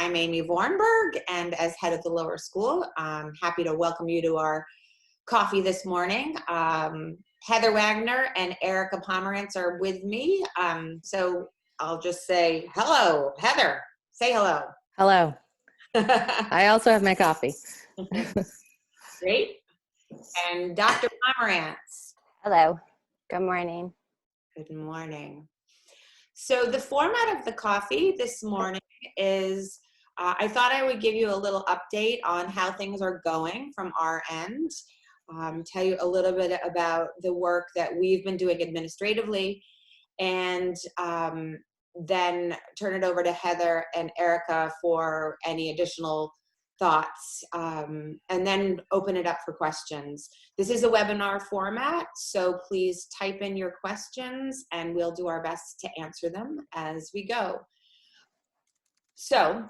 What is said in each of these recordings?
I'm Amy Vornberg, and as head of the lower school, I'm happy to welcome you to our coffee this morning. Heather Wagner and Erica Pomerantz are with me. So I'll just say hello. Heather, say hello. Hello. I also have my coffee. Great. And Dr. Pomerantz. Hello. Good morning. Good morning. So the format of the coffee this morning is, I thought I would give you a little update on how things are going from our end, tell you a little bit about the work that we've been doing administratively, and then turn it over to Heather and Erica for any additional thoughts, and then open it up for questions. This is a webinar format, so please type in your questions and we'll do our best to answer them as we go. So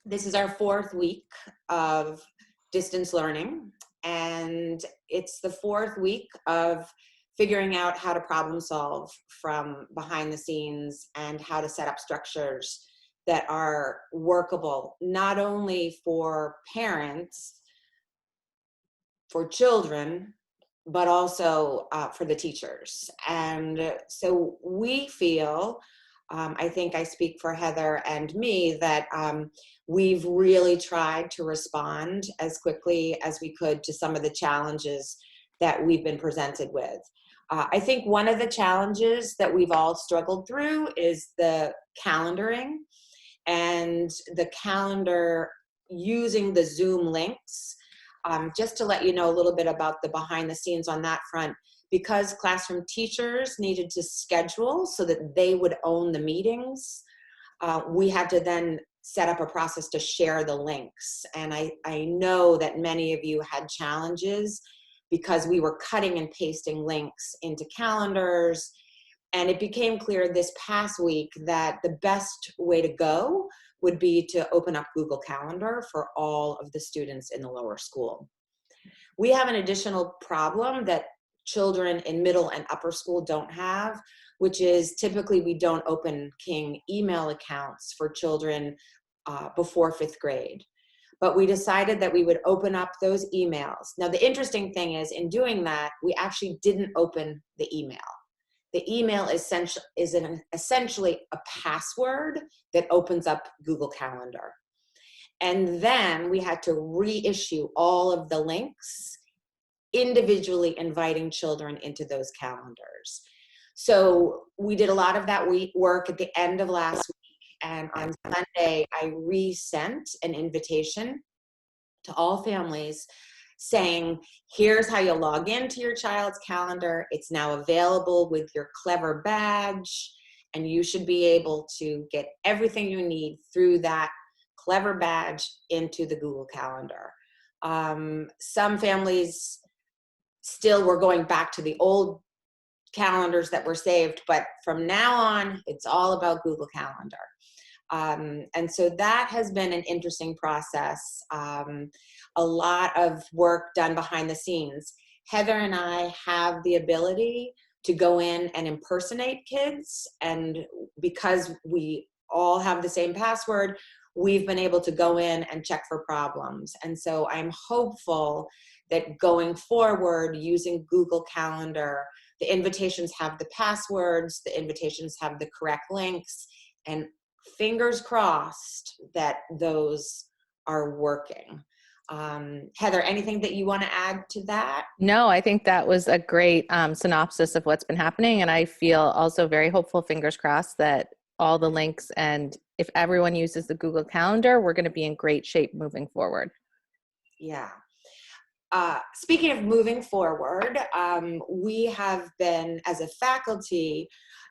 this is our 4th week of distance learning, and it's the 4th week of figuring out how to problem solve from behind the scenes and how to set up structures that are workable, not only for parents, for children, but also for the teachers. And so we feel, I think I speak for Heather and me, that we've really tried to respond as quickly as we could to some of the challenges that we've been presented with. I think one of the challenges that we've all struggled through is the calendaring, and the calendar using the Zoom links. Just to let you know a little bit about the behind the scenes on that front, because classroom teachers needed to schedule so that they would own the meetings, we had to then set up a process to share the links. And I know that many of you had challenges because we were cutting and pasting links into calendars. And it became clear this past week that the best way to go would be to open up Google Calendar for all of the students in the lower school. We have an additional problem that children in middle and upper school don't have, which is typically we don't open King email accounts for children before 5th grade. But we decided that we would open up those emails. Now, the interesting thing is, in doing that, we actually didn't open the email. The email is essentially a password that opens up Google Calendar. And then we had to reissue all of the links, individually inviting children into those calendars. So we did a lot of that work at the end of last week, and on Sunday, I resent an invitation to all families saying, here's how you log into your child's calendar. It's now available with your Clever badge, and you should be able to get everything you need through that Clever badge into the Google Calendar. Some families still were going back to the old calendars that were saved, but from now on, it's all about Google Calendar. And so that has been an interesting process. A lot of work done behind the scenes. Heather and I have the ability to go in and impersonate kids, and because we all have the same password, we've been able to go in and check for problems. And so I'm hopeful that going forward, using Google Calendar, the invitations have the passwords, the invitations have the correct links, and fingers crossed that those are working. Heather, anything that you want to add to that? No, I think that was a great synopsis of what's been happening. And I feel also very hopeful, fingers crossed, that all the links, and if everyone uses the Google Calendar, we're going to be in great shape moving forward. Yeah. Speaking of moving forward, we have been, as a faculty,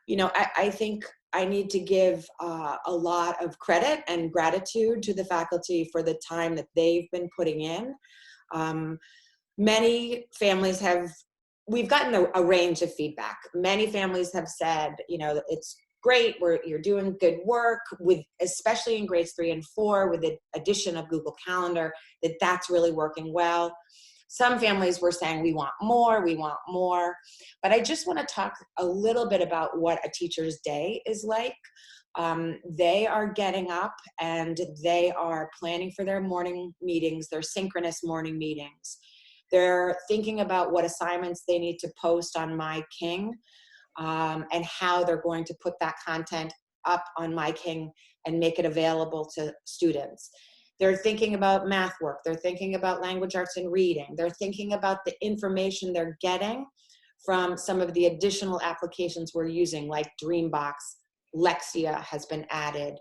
I think I need to give a lot of credit and gratitude to the faculty for the time that they've been putting in. Many families we've gotten a range of feedback. Many families have said, it's great, you're doing good work, especially in grades 3 and 4 with the addition of Google Calendar, that's really working well. Some families were saying, we want more. But I just want to talk a little bit about what a teacher's day is like. They are getting up and they are planning for their morning meetings, their synchronous morning meetings. They're thinking about what assignments they need to post on My King, and how they're going to put that content up on My King and make it available to students. They're thinking about math work. They're thinking about language arts and reading. They're thinking about the information they're getting from some of the additional applications we're using, like Dreambox, Lexia has been added,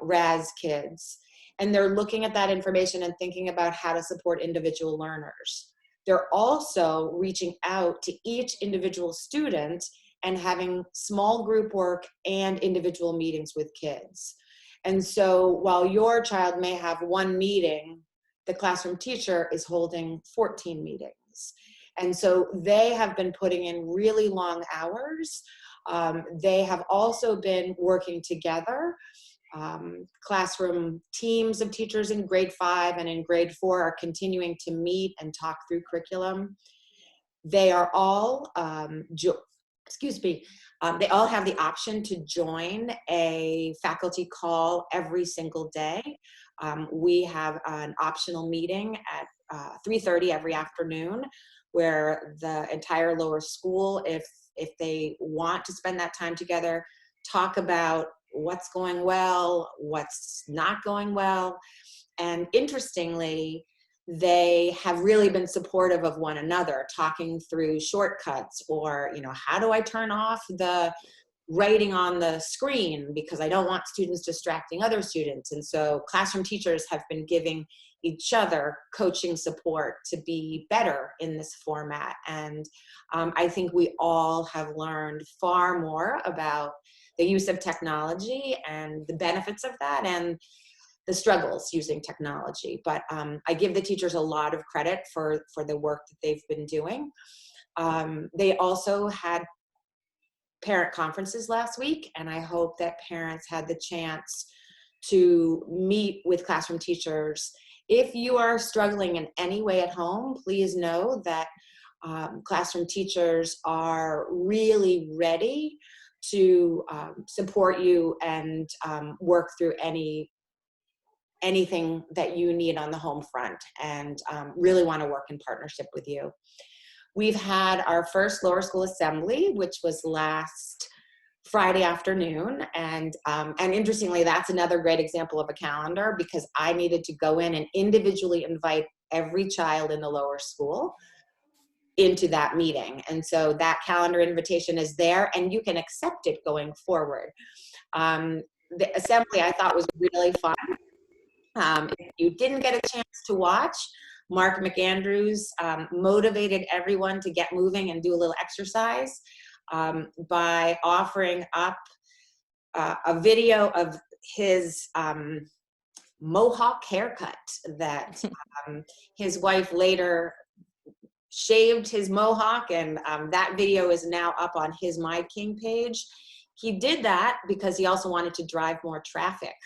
Raz Kids. And they're looking at that information and thinking about how to support individual learners. They're also reaching out to each individual student and having small group work and individual meetings with kids. And so while your child may have one meeting, the classroom teacher is holding 14 meetings. And so they have been putting in really long hours. They have also been working together. Classroom teams of teachers in grade 5 and in grade 4 are continuing to meet and talk through curriculum. They are all, they all have the option to join a faculty call every single day. We have an optional meeting at 3:30 every afternoon where the entire lower school, if they want to spend that time together, talk about what's going well, what's not going well. And interestingly, they have really been supportive of one another, talking through shortcuts or, how do I turn off the writing on the screen because I don't want students distracting other students. And so classroom teachers have been giving each other coaching support to be better in this format. And I think we all have learned far more about the use of technology and the benefits of that and the struggles using technology. But I give the teachers a lot of credit for the work that they've been doing. They also had parent conferences last week, and I hope that parents had the chance to meet with classroom teachers. If you are struggling in any way at home, please know that classroom teachers are really ready to support you and work through anything that you need on the home front, and really want to work in partnership with you. We've had our first lower school assembly, which was last Friday afternoon. And interestingly, that's another great example of a calendar because I needed to go in and individually invite every child in the lower school into that meeting. And so that calendar invitation is there and you can accept it going forward. The assembly I thought was really fun. If you didn't get a chance to watch, Mark McAndrews motivated everyone to get moving and do a little exercise by offering up a video of his mohawk haircut that his wife later shaved his mohawk, and that video is now up on his My King page. He did that because he also wanted to drive more traffic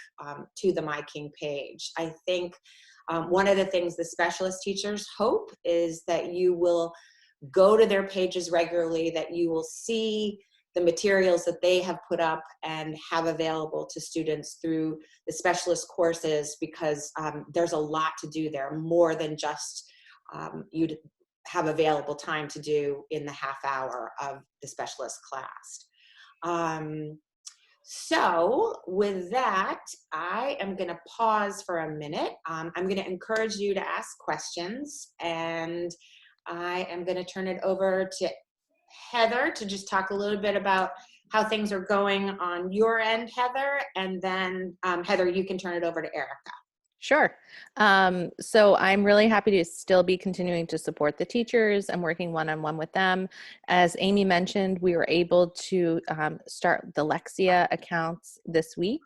to the My King page. I think one of the things the specialist teachers hope is that you will go to their pages regularly, that you will see the materials that they have put up and have available to students through the specialist courses, because there's a lot to do there, more than just you'd have available time to do in the half hour of the specialist class. So with that, I am going to pause for a minute. I'm going to encourage you to ask questions, and I am going to turn it over to Heather to just talk a little bit about how things are going on your end, Heather, and then Heather, you can turn it over to Erica. Sure. So I'm really happy to still be continuing to support the teachers and working one-on-one with them. As Amy mentioned, we were able to start the Lexia accounts this week,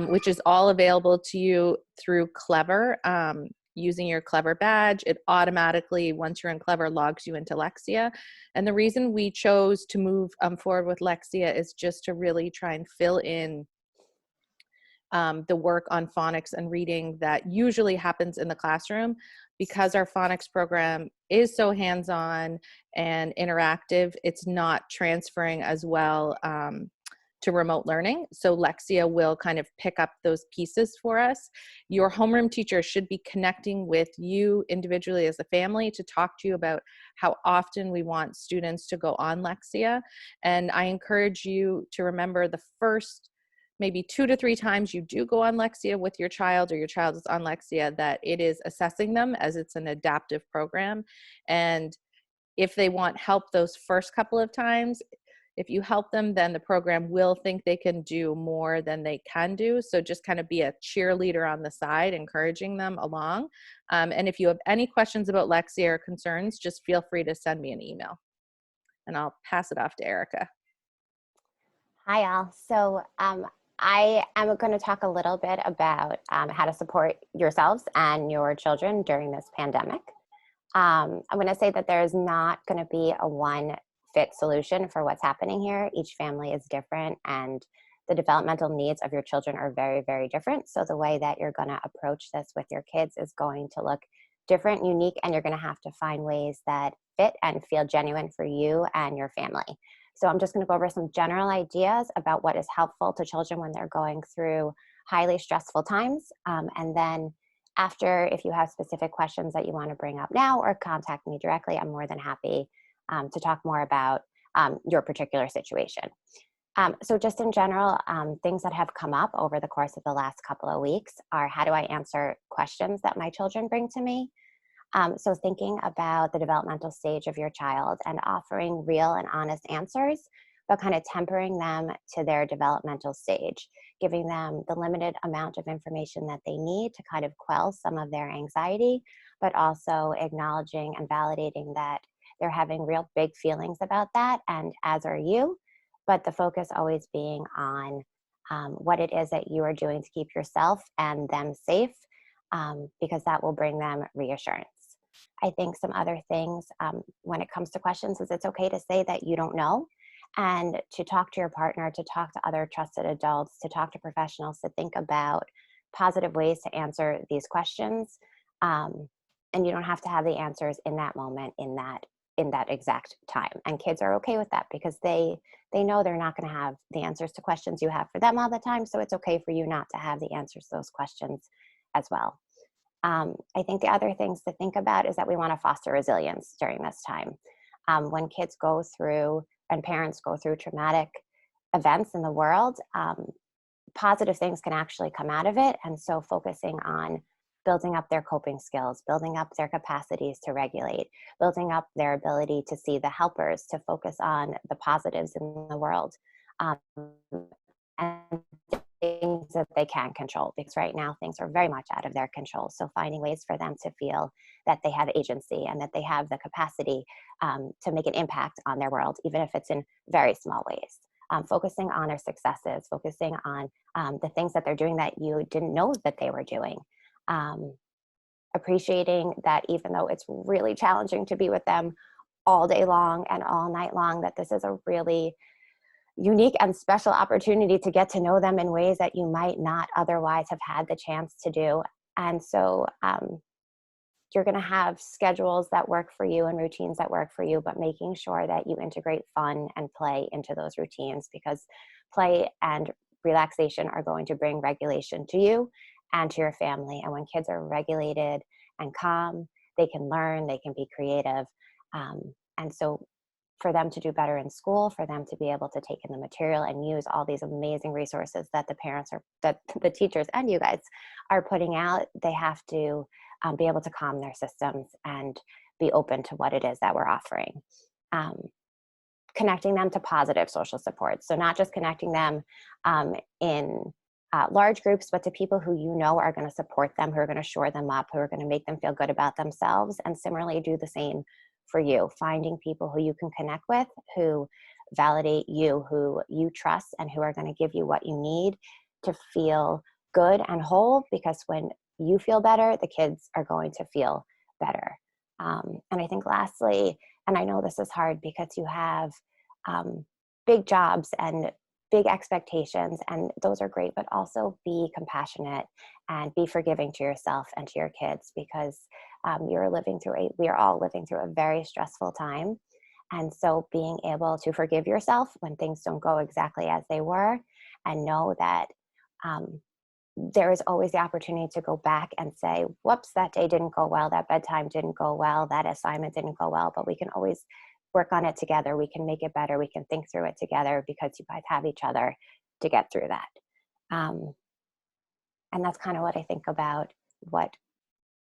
which is all available to you through Clever. Using your Clever badge, it automatically, once you're in Clever, logs you into Lexia. And the reason we chose to move forward with Lexia is just to really try and fill in the work on phonics and reading that usually happens in the classroom, because our phonics program is so hands-on and interactive. It's not transferring as well to remote learning. So Lexia will kind of pick up those pieces for us. Your homeroom teacher should be connecting with you individually as a family to talk to you about how often we want students to go on Lexia. And I encourage you to remember the first maybe 2 to 3 times you do go on Lexia with your child, or your child is on Lexia, that it is assessing them as it's an adaptive program. And if they want help those first couple of times, if you help them, then the program will think they can do more than they can do. So just kind of be a cheerleader on the side, encouraging them along. And if you have any questions about Lexia or concerns, just feel free to send me an email. And I'll pass it off to Erica. Hi, all. So I am going to talk a little bit about how to support yourselves and your children during this pandemic. I'm going to say that there is not going to be a one fit solution for what's happening here. Each family is different, and the developmental needs of your children are very, very different. So the way that you're going to approach this with your kids is going to look different, unique, and you're going to have to find ways that fit and feel genuine for you and your family. So I'm just going to go over some general ideas about what is helpful to children when they're going through highly stressful times. And then after, if you have specific questions that you want to bring up now or contact me directly, I'm more than happy to talk more about your particular situation. So just in general, things that have come up over the course of the last couple of weeks are, how do I answer questions that my children bring to me? So thinking about the developmental stage of your child and offering real and honest answers, but kind of tempering them to their developmental stage, giving them the limited amount of information that they need to kind of quell some of their anxiety, but also acknowledging and validating that they're having real big feelings about that, and as are you, but the focus always being on what it is that you are doing to keep yourself and them safe, because that will bring them reassurance. I think some other things when it comes to questions is it's okay to say that you don't know, and to talk to your partner, to talk to other trusted adults, to talk to professionals, to think about positive ways to answer these questions. And you don't have to have the answers in that moment, in that exact time. And kids are okay with that because they know they're not going to have the answers to questions you have for them all the time. So it's okay for you not to have the answers to those questions as well. I think the other things to think about is that we want to foster resilience during this time. When kids go through and parents go through traumatic events in the world, positive things can actually come out of it. And so focusing on building up their coping skills, building up their capacities to regulate, building up their ability to see the helpers, to focus on the positives in the world, and things that they can control, because right now things are very much out of their control. So finding ways for them to feel that they have agency and that they have the capacity to make an impact on their world, even if it's in very small ways. Focusing on their successes, focusing on the things that they're doing that you didn't know that they were doing. Appreciating that even though it's really challenging to be with them all day long and all night long, that this is a really unique and special opportunity to get to know them in ways that you might not otherwise have had the chance to do. And so you're going to have schedules that work for you and routines that work for you, but making sure that you integrate fun and play into those routines, because play and relaxation are going to bring regulation to you and to your family. And when kids are regulated and calm, they can learn, they can be creative. And so for them to do better in school, for them to be able to take in the material and use all these amazing resources that the parents are, that the teachers and you guys are putting out, they have to be able to calm their systems and be open to what it is that we're offering. Connecting them to positive social support. So not just connecting them in large groups, but to people who you know are going to support them, who are going to shore them up, who are going to make them feel good about themselves, and similarly do the same for you. Finding people who you can connect with, who validate you, who you trust, and who are going to give you what you need to feel good and whole, because when you feel better, the kids are going to feel better. And I think lastly, and I know this is hard because you have big jobs and big expectations, and those are great, but also be compassionate and be forgiving to yourself and to your kids, because we are all living through a very stressful time. And so being able to forgive yourself when things don't go exactly as they were, and know that there is always the opportunity to go back and say, whoops, that day didn't go well, that bedtime didn't go well, that assignment didn't go well, but we can always work on it together. We can make it better. We can think through it together because you guys have each other to get through that. And that's kind of what I think about what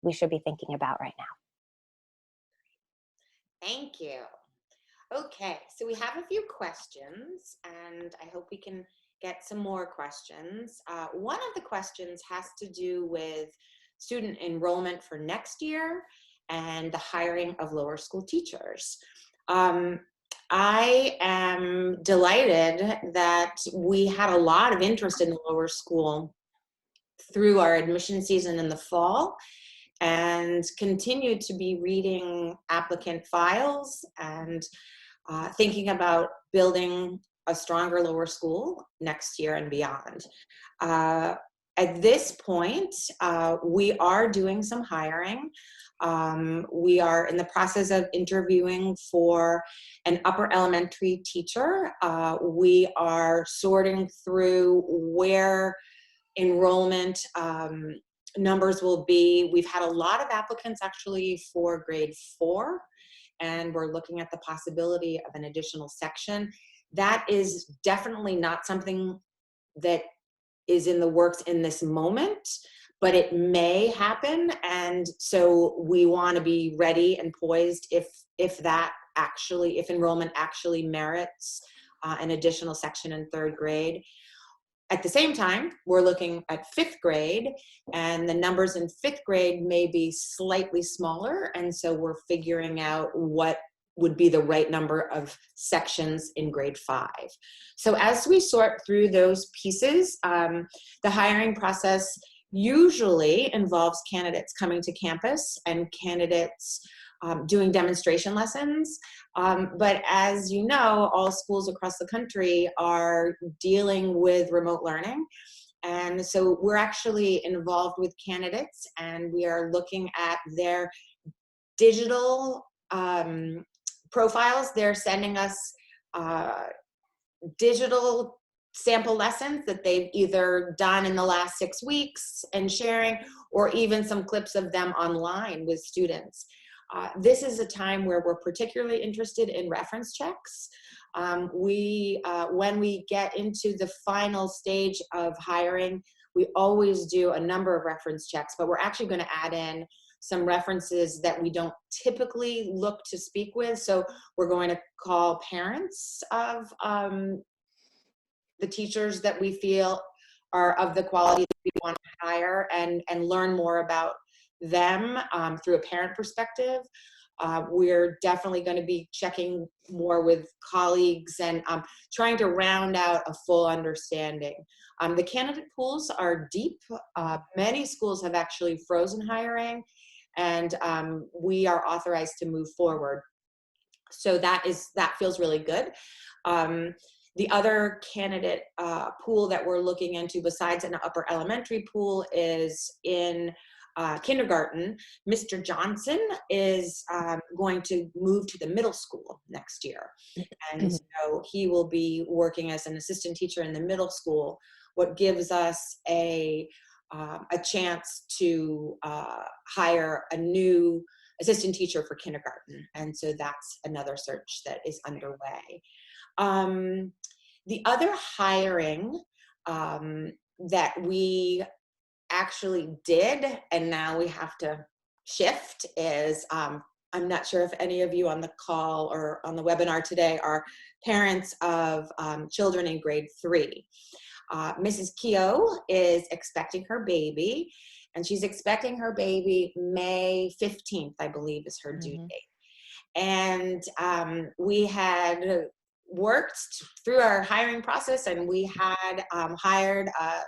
we should be thinking about right now. Thank you. Okay, so we have a few questions, and I hope we can get some more questions. One of the questions has to do with student enrollment for next year and the hiring of lower school teachers. I am delighted that we had a lot of interest in the lower school through our admission season in the fall, and continue to be reading applicant files and thinking about building a stronger lower school next year and beyond. At this point, we are doing some hiring. We are in the process of interviewing for an upper elementary teacher. We are sorting through where enrollment numbers will be. We've had a lot of applicants actually for grade 4, and we're looking at the possibility of an additional section. That is definitely not something that is in the works in this moment, but it may happen. And so we want to be ready and poised if enrollment actually merits an additional section in 3rd grade. At the same time, we're looking at 5th grade, and the numbers in 5th grade may be slightly smaller, and so we're figuring out what would be the right number of sections in grade 5. So as we sort through those pieces, the hiring process usually involves candidates coming to campus and candidates doing demonstration lessons. But as you know, all schools across the country are dealing with remote learning. And so we're actually involved with candidates, and we are looking at their digital profiles. They're sending us digital sample lessons that they've either done in the last 6 weeks and sharing, or even some clips of them online with students. This is a time where we're particularly interested in reference checks. When we get into the final stage of hiring, we always do a number of reference checks, but we're actually going to add in some references that we don't typically look to speak with. So we're going to call parents of the teachers that we feel are of the quality that we want to hire, and learn more about them through a parent perspective. We're definitely going to be checking more with colleagues and trying to round out a full understanding. The candidate pools are deep. Many schools have actually frozen hiring, and we are authorized to move forward. So that feels really good. The other candidate pool that we're looking into, besides an upper elementary pool, is in kindergarten. Mr. Johnson is going to move to the middle school next year. And so he will be working as an assistant teacher in the middle school, what gives us a chance to hire a new assistant teacher for kindergarten. And so that's another search that is underway. The other hiring that we actually did, and now we have to shift, is I'm not sure if any of you on the call or on the webinar today are parents of children in grade 3. Mrs. Keogh is expecting her baby, and she's expecting her baby May 15th, I believe, is her due date. And we had worked through our hiring process, and we had hired a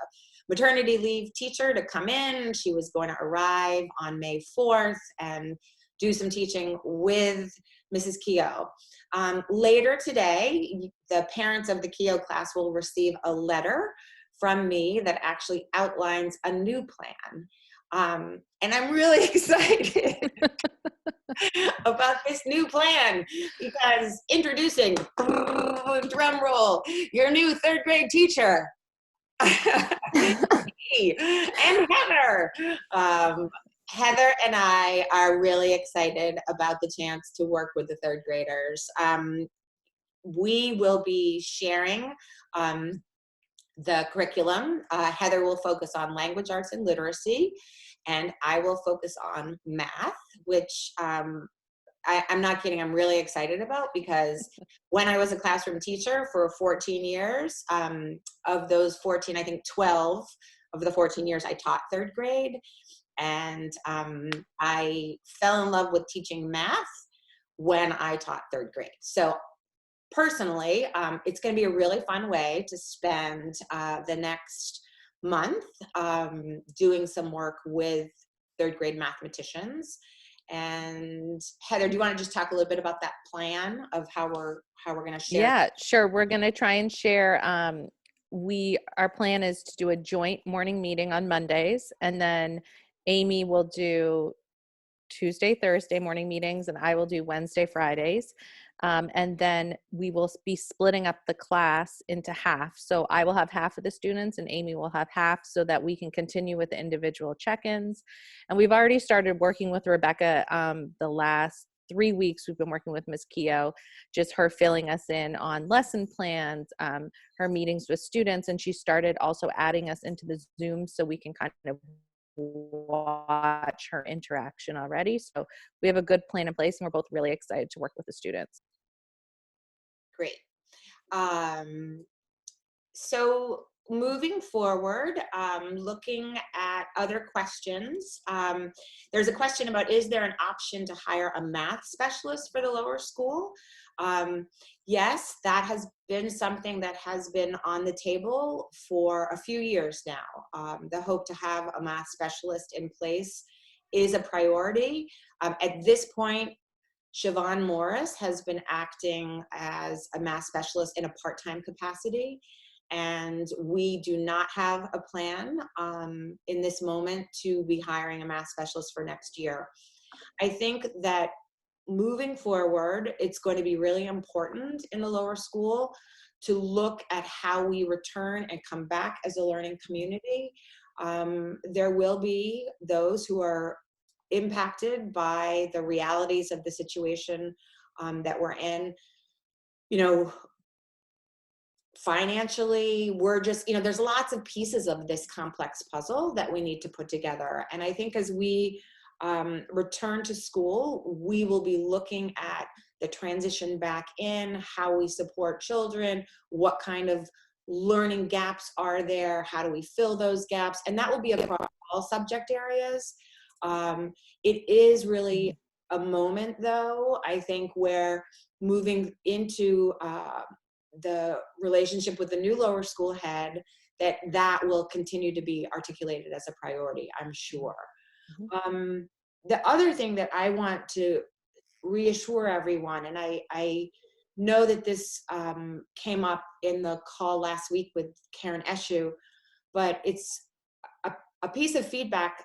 maternity leave teacher to come in. She was going to arrive on May 4th and do some teaching with Mrs. Keogh. Later today, the parents of the Keogh class will receive a letter from me that actually outlines a new plan. And I'm really excited. about this new plan because introducing, drum roll, your new third grade teacher. And Heather. Heather and I are really excited about the chance to work with the third graders. We will be sharing the curriculum. Heather will focus on language arts and literacy, and I will focus on math, which I'm not kidding, I'm really excited about because when I was a classroom teacher for 14 years, of those 14, I think 12 of the 14 years I taught third grade. And I fell in love with teaching math when I taught third grade. So personally, it's going to be a really fun way to spend the next month doing some work with third grade mathematicians. And Heather, do you want to just talk a little bit about that plan of how we're going to share? Yeah, sure. We're going to try and share. Our plan is to do a joint morning meeting on Mondays, and then Amy will do Tuesday, Thursday morning meetings, and I will do Wednesday, Fridays. And then we will be splitting up the class into half. So I will have half of the students and Amy will have half so that we can continue with the individual check-ins. And we've already started working with Rebecca the last 3 weeks. We've been working with Ms. Keogh, just her filling us in on lesson plans, her meetings with students, and she started also adding us into the Zoom so we can kind of watch her interaction already. So we have a good plan in place and we're both really excited to work with the students. Great. So moving forward, looking at other questions, there's a question about, is there an option to hire a math specialist for the lower school? Yes, that has been something that has been on the table for a few years now. The hope to have a math specialist in place is a priority. At this point, Siobhan Morris has been acting as a math specialist in a part-time capacity, and we do not have a plan in this moment to be hiring a math specialist for next year. I think that moving forward, it's going to be really important in the lower school to look at how we return and come back as a learning community. There will be those who are impacted by the realities of the situation that we're in. You know, financially, we're just, there's lots of pieces of this complex puzzle that we need to put together. And I think as we return to school, we will be looking at the transition back in, how we support children, what kind of learning gaps are there, how do we fill those gaps, and that will be across all subject areas. It is really a moment, though, I think, where moving into the relationship with the new lower school head, that will continue to be articulated as a priority, I'm sure. Mm-hmm. The other thing that I want to reassure everyone, and I know that this came up in the call last week with Karen Eshu, but it's a piece of feedback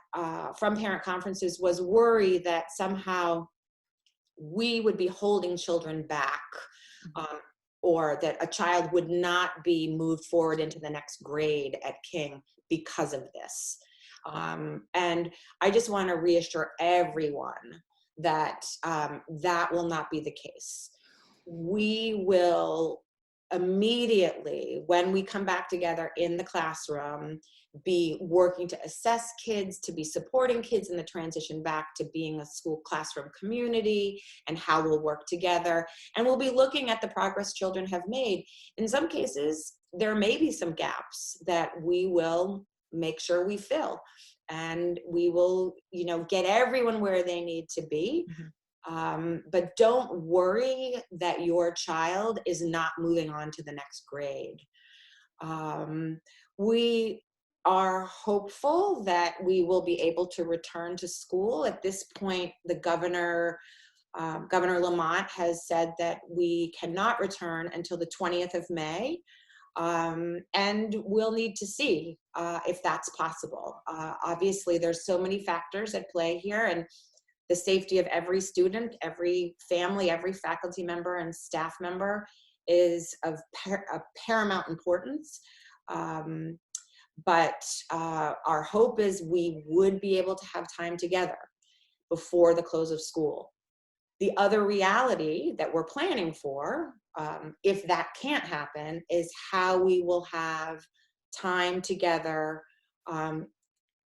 from parent conferences was worry that somehow we would be holding children back, or that a child would not be moved forward into the next grade at King because of this. And I just want to reassure everyone that that will not be the case. We will immediately, when we come back together in the classroom, be working to assess kids, to be supporting kids in the transition back to being a school classroom community, and how we'll work together. And we'll be looking at the progress children have made. In some cases, there may be some gaps that we will make sure we fill, and we will, get everyone where they need to be. Mm-hmm. But don't worry that your child is not moving on to the next grade. We are hopeful that we will be able to return to school. At this point, the Governor Lamont has said that we cannot return until the 20th of May. And we'll need to see if that's possible. Obviously, there's so many factors at play here, and the safety of every student, every family, every faculty member and staff member is of paramount importance. But our hope is we would be able to have time together before the close of school. The other reality that we're planning for, if that can't happen, is how we will have time together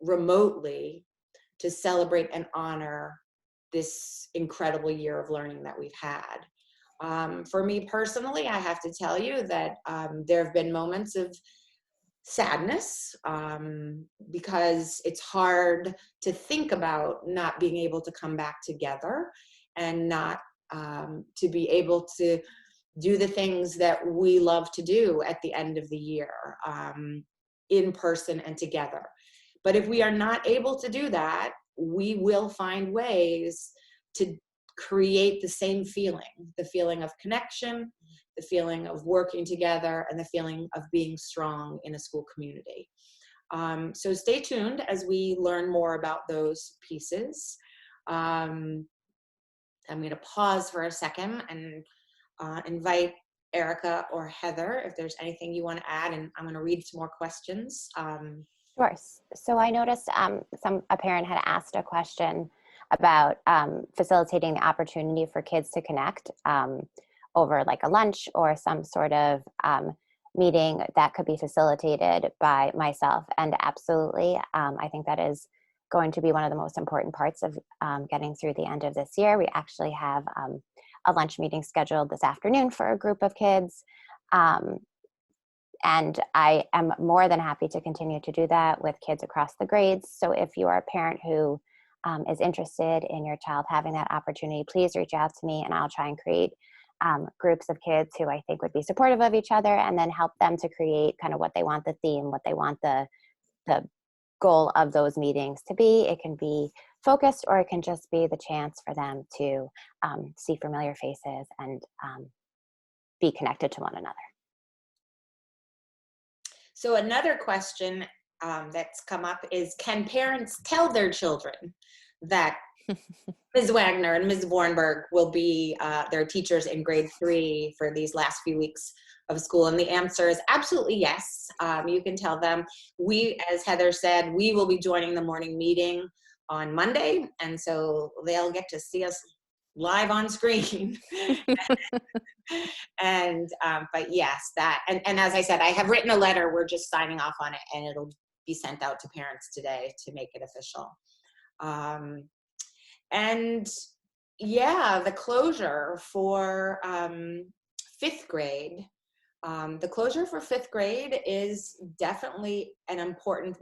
remotely to celebrate and honor this incredible year of learning that we've had. For me personally, I have to tell you that there have been moments of sadness because it's hard to think about not being able to come back together and not to be able to do the things that we love to do at the end of the year in person and together. But if we are not able to do that, we will find ways to create the same feeling, the feeling of connection, the feeling of working together, and the feeling of being strong in a school community. So stay tuned as we learn more about those pieces. I'm going to pause for a second and invite Erica or Heather if there's anything you want to add, and I'm going to read some more questions. Sure. So I noticed a parent had asked a question about facilitating the opportunity for kids to connect over like a lunch or some sort of meeting that could be facilitated by myself. And absolutely, I think that is going to be one of the most important parts of getting through the end of this year. We actually have a lunch meeting scheduled this afternoon for a group of kids. And I am more than happy to continue to do that with kids across the grades. So if you are a parent who is interested in your child having that opportunity, please reach out to me and I'll try and create groups of kids who I think would be supportive of each other, and then help them to create kind of what they want the theme, what they want the goal of those meetings to be. It can be focused, or it can just be the chance for them to see familiar faces and be connected to one another. So another question that's come up is, can parents tell their children that Ms. Wagner and Ms. Warnberg will be their teachers in grade 3 for these last few weeks of school? And the answer is absolutely yes. You can tell them. We, as Heather said, we will be joining the morning meeting on Monday, and so they'll get to see us live on screen. And but yes, that, and as I said, I have written a letter. We're just signing off on it, and it'll be sent out to parents today to make it official. And yeah, the closure for 5th grade. The closure for 5th grade is definitely an important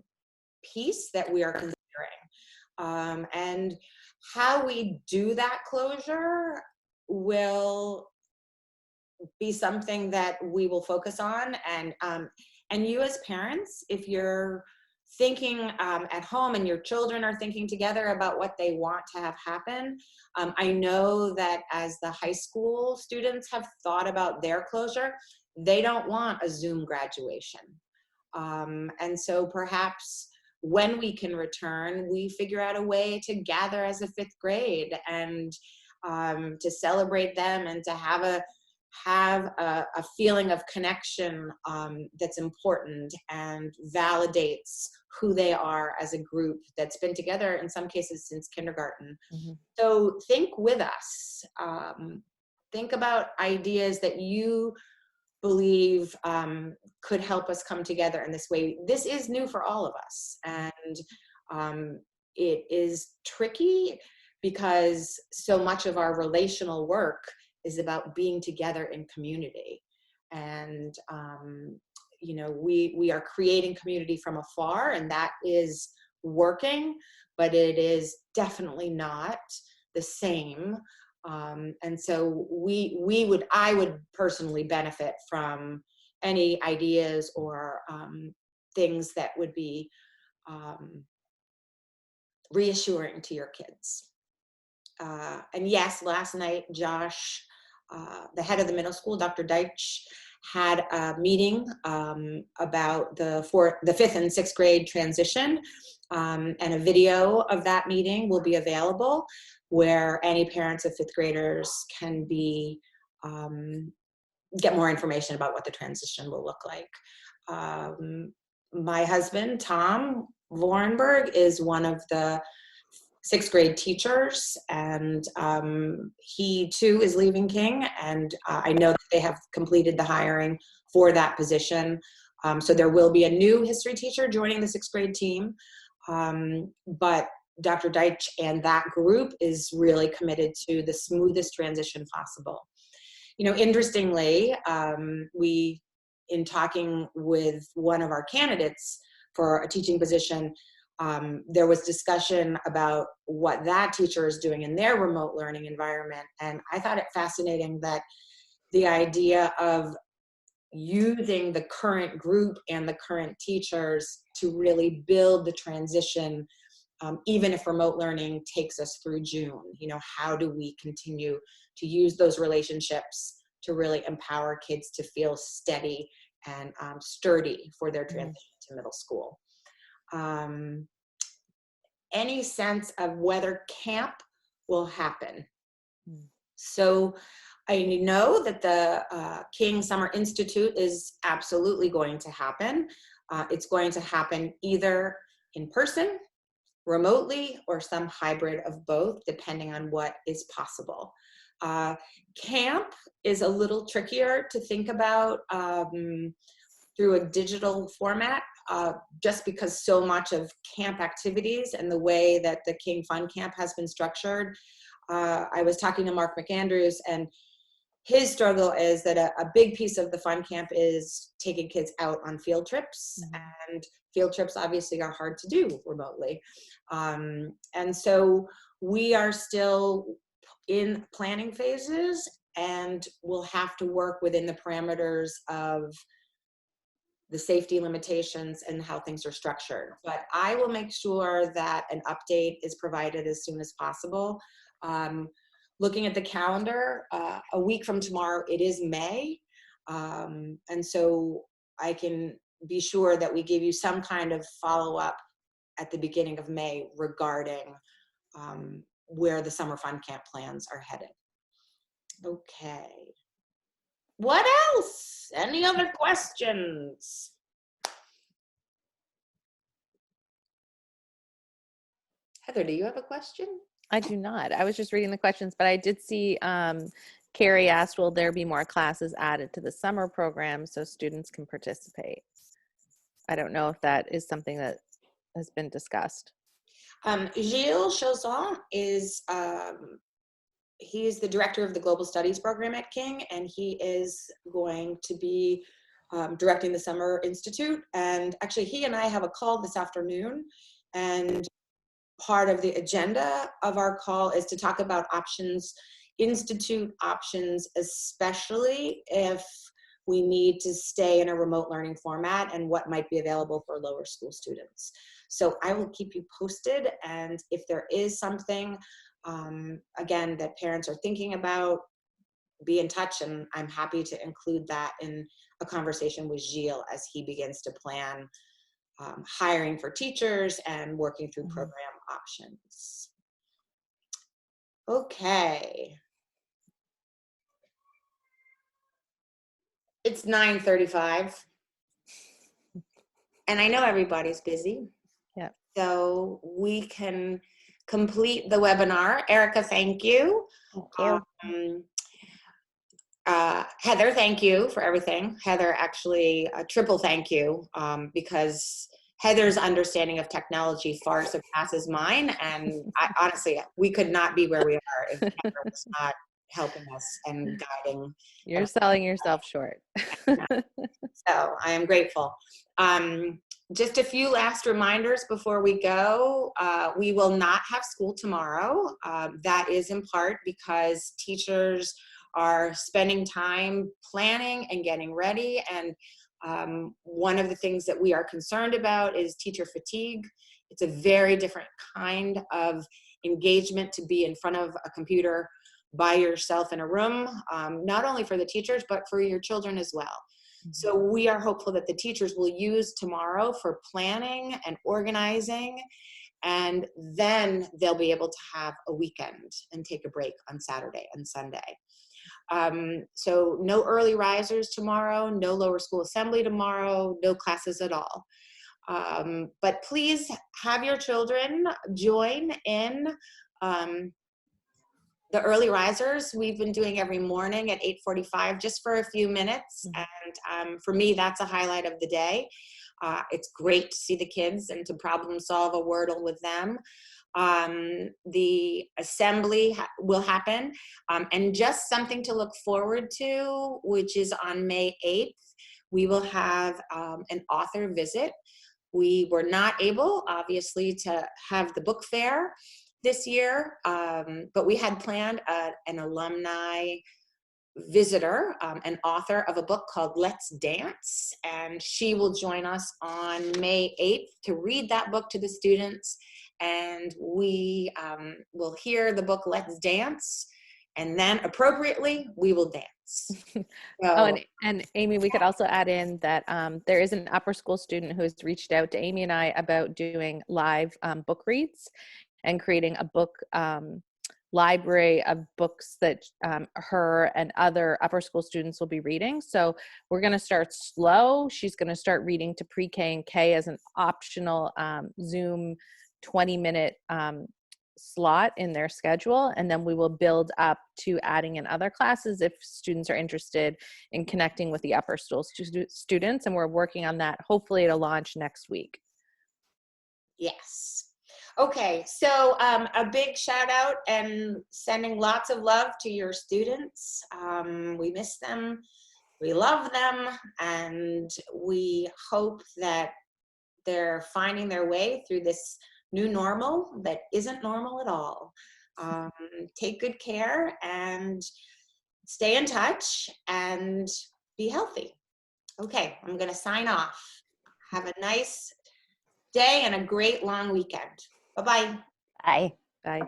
piece that we are considering. And how we do that closure will be something that we will focus on. And you as parents, if you're thinking at home and your children are thinking together about what they want to have happen, I know that as the high school students have thought about their closure, they don't want a Zoom graduation. And so perhaps when we can return, we figure out a way to gather as a 5th grade and to celebrate them and to have a feeling of connection that's important and validates who they are as a group that's been together in some cases since kindergarten. Mm-hmm. So think with us. Think about ideas that you believe could help us come together in this way. This is new for all of us, and it is tricky because so much of our relational work is about being together in community. And, you know, we are creating community from afar, and that is working, but it is definitely not the same. And so I would personally benefit from any ideas or things that would be reassuring to your kids. And yes, last night, Josh, the head of the middle school, Dr. Deitch, had a meeting about the 5th and 6th grade transition, and a video of that meeting will be available where any parents of 5th graders can be get more information about what the transition will look like. My husband, Tom Vorenberg, is one of the 6th grade teachers, and he too is leaving King, and I know that they have completed the hiring for that position. So there will be a new history teacher joining the 6th grade team, but Dr. Deitch and that group is really committed to the smoothest transition possible. You know, interestingly, in talking with one of our candidates for a teaching position, there was discussion about what that teacher is doing in their remote learning environment. And I thought it fascinating that the idea of using the current group and the current teachers to really build the transition, even if remote learning takes us through June. You know, how do we continue to use those relationships to really empower kids to feel steady and sturdy for their transition to middle school? Any sense of whether camp will happen? So I know that the King Summer Institute is absolutely going to happen. It's going to happen either in person, remotely, or some hybrid of both, depending on what is possible. Camp is a little trickier to think about through a digital format, just because so much of camp activities and the way that the King Fun Camp has been structured. I was talking to Mark McAndrews, and his struggle is that a big piece of the fun camp is taking kids out on field trips, and field trips obviously are hard to do remotely. And so we are still in planning phases, and we'll have to work within the parameters of the safety limitations and how things are structured. But I will make sure that an update is provided as soon as possible. Looking at the calendar, a week from tomorrow, it is May. And so I can be sure that we give you some kind of follow-up at the beginning of May regarding where the summer fun camp plans are headed. Okay. What else? Any other questions? Heather, do you have a question? I do not. I was just reading the questions, but I did see Carrie asked, will there be more classes added to the summer program so students can participate? I don't know if that is something that has been discussed. Gilles Chausson is, he is the director of the Global Studies program at King, and he is going to be directing the Summer Institute. And actually, he and I have a call this afternoon, and part of the agenda of our call is to talk about options, institute options, especially if we need to stay in a remote learning format and what might be available for lower school students. So I will keep you posted, and if there is something, again, that parents are thinking about, be in touch, and I'm happy to include that in a conversation with Gilles as he begins to plan hiring for teachers and working through program options. Okay. It's 9:35. And I know everybody's busy. Yeah. So we can complete the webinar. Erica, thank you. Thank you. Heather, thank you for everything. Heather, actually, a triple thank you, because Heather's understanding of technology far surpasses mine. And honestly, we could not be where we are if Heather was not helping us and guiding. You're selling yourself short. So I am grateful. Just a few last reminders before we go. We will not have school tomorrow. That is in part because teachers are spending time planning and getting ready. And one of the things that we are concerned about is teacher fatigue. It's a very different kind of engagement to be in front of a computer by yourself in a room, not only for the teachers, but for your children as well. So we are hopeful that the teachers will use tomorrow for planning and organizing, and then they'll be able to have a weekend and take a break on Saturday and Sunday. So no early risers tomorrow, no lower school assembly tomorrow, no classes at all. But please have your children join in the early risers. We've been doing every morning at 8:45 just for a few minutes. And for me, that's a highlight of the day. It's great to see the kids and to problem solve a Wordle with them. The assembly will happen. And just something to look forward to, which is on May 8th, we will have an author visit. We were not able, obviously, to have the book fair this year, but we had planned an alumni visitor, an author of a book called Let's Dance, and she will join us on May 8th to read that book to the students, and we will hear the book Let's Dance, and then appropriately we will dance. So, and Amy, we could also add in that there is an upper school student who has reached out to Amy and I about doing live book reads and creating a book library of books that her and other upper school students will be reading. So we're going to start slow. She's going to start reading to pre-K and K as an optional Zoom 20-minute slot in their schedule. And then we will build up to adding in other classes if students are interested in connecting with the upper school students. And we're working on that. Hopefully it'll launch next week. yes. Okay, so a big shout out and sending lots of love to your students. We miss them, we love them, and we hope that they're finding their way through this new normal that isn't normal at all. Take good care and stay in touch and be healthy. Okay, I'm gonna sign off. Have a nice day and a great long weekend. Bye-bye. Bye. Bye.